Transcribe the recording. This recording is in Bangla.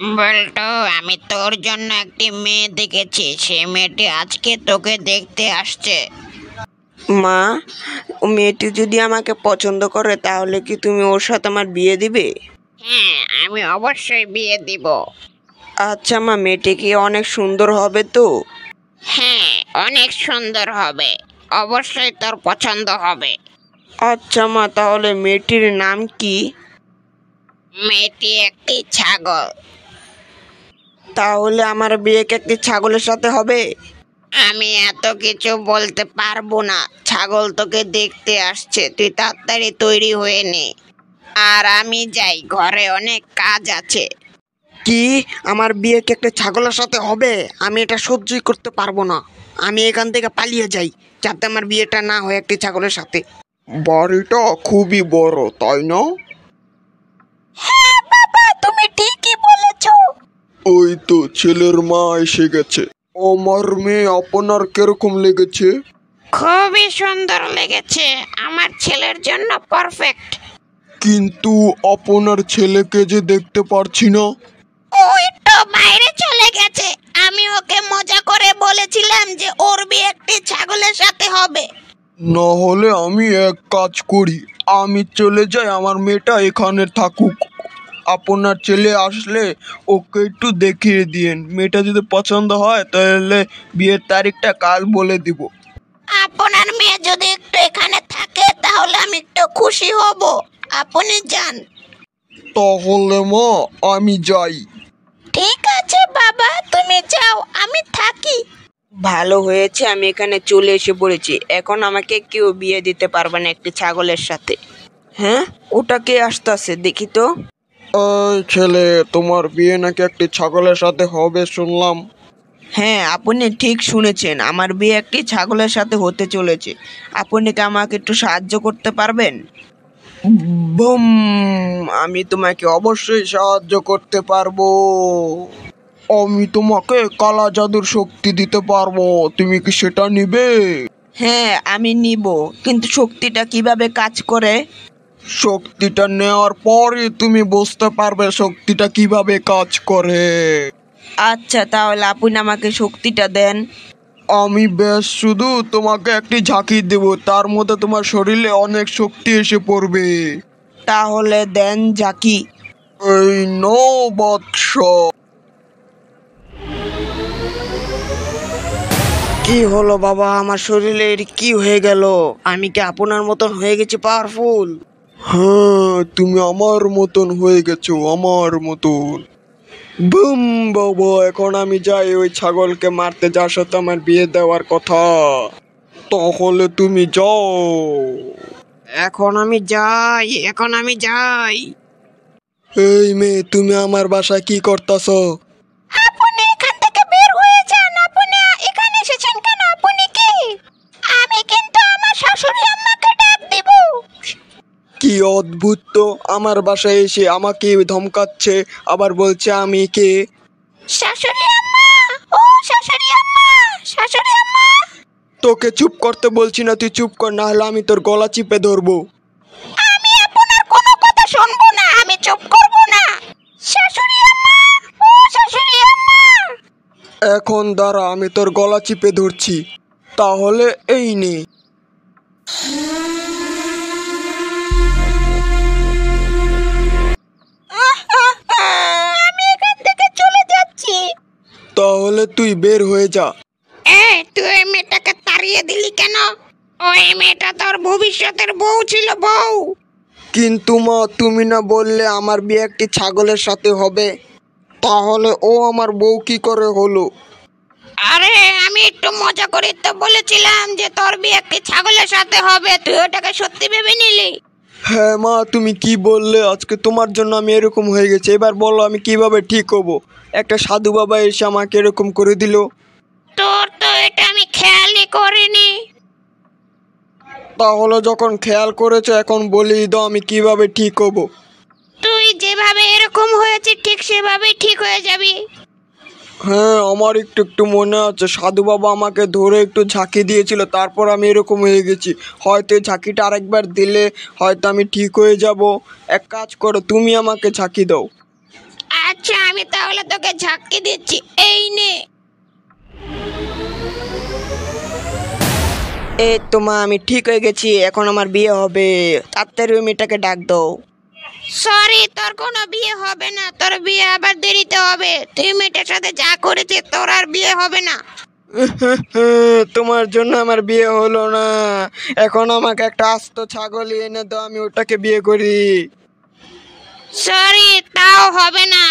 বল্টু, আমি তোর জন্য একটি মেয়ে দেখেছি। সে মেয়েটি আজকে তোকে দেখতে আসছে। মা, ও মেয়েটি যদি আমাকে পছন্দ করে তাহলে কি তুমি ওর সাথে আমার বিয়ে দিবে? হ্যাঁ, আমি অবশ্যই বিয়ে দিব। আচ্ছা মা, মেয়েটি কি অনেক সুন্দর হবে তো? হ্যাঁ, অনেক সুন্দর হবে। অবশ্যই তোর পছন্দ হবে। আচ্ছা মা, তাহলে মেয়েটির নাম কি? মেয়েটি একটি ছাগল। তাহলে আমার বিয়ে কি একটি ছাগলের সাথে হবে? আমি এত কিছু বলতে পারবো না। ছাগল তোকে দেখতে আসছে, তুই তাড়াতাড়ি তৈরি হয়ে নে। আর আমি যাই, ঘরে অনেক কাজ আছে। কি, আমার বিয়ে কি একটা ছাগলের সাথে হবে? আমি এটা সহ্যই করতে পারবো না। আমি এখান থেকে পালিয়ে যাই, যাতে আমার বিয়েটা না হয় একটি ছাগলের সাথে। বাড়িটা খুবই বড়, তাই না? হ্যাঁ বাবা, তুমি ঠিকই বলেছো। ওই তো ছেলের মা এসে গেছে। আমার মেয়ে আপনার কিরকম লেগেছে? খুবই সুন্দর লেগেছে। আমার ছেলের জন্য পারফেক্ট। কিন্তু আপনার ছেলেকে যে দেখতে পারছি না। ও একটু বাইরে চলে গেছে। আমি ওকে মজা করে বলেছিলাম যে ওর বিয়ে একটি ছাগলের সাথে হবে। না হলে আমি এক কাজ করি, আমি চলে যাই, আমার মেয়েটা এখানে থাকুক। আপনার ছেলে আসলে ওকে একটু দেখিয়ে দিন। মেয়েটা যদি পছন্দ হয় তাহলে বিয়ের তারিখটা কাল বলে দিব। আপনার মেয়ে যদি একটু এখানে থাকে তাহলে আমি একটু খুশি হব। আপনি যান। তাহলে মা, আমি যাই। ঠিক আছে বাবা, তুমি যাও, আমি থাকি। ভালো হয়েছে আমি এখানে চলে এসে পড়েছি। এখন আমাকে কেউ বিয়ে দিতে পারবে না একটি ছাগলের সাথে। হ্যাঁ, ওটা কে আসতেছে দেখি তো। এই ছেলে, তোমার বিয়ে নাকি একটি ছাগলের সাথে হবে শুনলাম। হ্যাঁ, আপনি ঠিক শুনেছেন, আমার বিয়ে একটি ছাগলের সাথে হতে চলেছে। আপনি কি আমাকে একটু সাহায্য করতে পারবেন? বুম, আমি তোমাকে অবশ্যই সাহায্য করতে পারবো। আমি তোমাকে কালা জাদুর শক্তি দিতে পারবো, তুমি কি সেটা নিবে? হ্যাঁ, আমি নিব, কিন্তু শক্তিটা কিভাবে কাজ করে? শক্তিটা নেওয়ার পরে তুমি বুঝতে পারবে শক্তিটা কিভাবে কাজ করে। আচ্ছা, তাহলে আপনি আমাকে শক্তিটা দেন। আমি বেশ শুধু তোমাকে একটি ঝাঁকি দেব, তার মধ্যে তোমার শরীরে অনেক শক্তি এসে পড়বে। তাহলে দেন জাকি। এই নো বৎস। কি হলো বাবা, আমার শরীরে এর কি হয়ে গেল? আমি কি আপনার মতন হয়ে গেছি পাওয়ারফুল? হ্যাঁ, তুমি আমার মতন হয়ে গেছো, আমার মতন। বুম বাবা, এখন আমি যাই ওই ছাগলকে মারতে যার সাথে আমার বিয়ে দেওয়ার কথা। তাহলে তুমি যাও। এখন আমি যাই, এখন আমি যাই। এই মেয়ে, তুমি আমার বাসায় কি করতেছো? আপনি এখান থেকে বের হয়ে যান। আপনি এখানে এসেছেন কেন? আপনি কি? আমি কিন্তু আমার শাশুড়ি আম্মাকে ডাক দিব। কি অদ্ভুত তো, আমার বাসায় এসে আমাকে ধমকাচ্ছে, আবার বলছে আমি কে। শাশুড়ি আম্মা, ও শাশুড়ি আম্মা, শাশুড়ি আম্মা। তোকে চুপ করতে বলছি না, তুই চুপ কর, না হলে আমি তোর গলা চিপে ধরবো। আমি আপনার কোনো কথা শুনবো না, আমি চুপ করব না। শাশুড়ি আম্মা, ও শাশুড়ি আম্মা। এখন দাঁড়া, আমি তোর গলা চিপে ধরছি। তাহলে এই নে। আমি এখান থেকে চলে যাচ্ছি। তাহলে তুই বের হয়ে যা। এই, তুই এই মেয়েটাকে তাড়িয়ে দিলি কেন? ওই মেয়েটা তোর ভবিষ্যতের বউ ছিল, বউ। কিন্তু মা, তুমি না বললে আমার বিয়ে একটি ছাগলের সাথে হবে? তাহলে ও আমার বউ কি করে হলো? আরে, আমি একটু মজা করে তো বলেছিলাম যে তোর বিয়ে একটি ছাগলের সাথে হবে, তুই ওটাকে সত্যি ভেবে নিলি। হ্যাঁ মা, তুমি কি বললে? আজকে তোমার জন্য আমি এরকম হয়ে গেছি। এবার বলো আমি কিভাবে ঠিক হব? একটা সাধু বাবা এসে আমাকে এরকম করে দিল। তোর তো এটা আমি খেয়ালই করিনি। তাহলে যখন খেয়াল করেছো এখন বলেই দাও আমি কিভাবে ঠিক হব। তুই যেভাবে এরকম হয়েছে ঠিক সেভাবেই ঠিক হয়ে যাবি। হ্যাঁ, আমার একটু একটু মনে আছে, সাধু বাবা আমাকে ধরে একটু ঝাঁকি দিয়েছিল, তারপর আমি এরকম হয়ে গেছি। হয়তো এই ঝাঁকিটা আরেকবার দিলে হয়তো আমি ঠিক হয়ে যাব। এক কাজ করো, তুমি আমাকে ঝাঁকি দাও। আচ্ছা আমি তাহলে তোকে ঝাঁকি দিচ্ছি, এই নে। এই তো মা, আমি ঠিক হয়ে গেছি, এখন আমার বিয়ে হবে। তাড়াতাড়ি ওই মেয়েটাকে ডাক দাও। সরি, তোর কোনো বিয়ে হবে না, তোর বিয়ে আবার দেরিতে হবে। তুই মেয়েটার সাথে যা করেছিস তোর আর বিয়ে হবে না। তোমার জন্য আমার বিয়ে হলো না। এখন আমাকে একটা আস্ত ছাগল এনে দাও, আমি ওটাকে বিয়ে করি। সরি, তাও হবে না।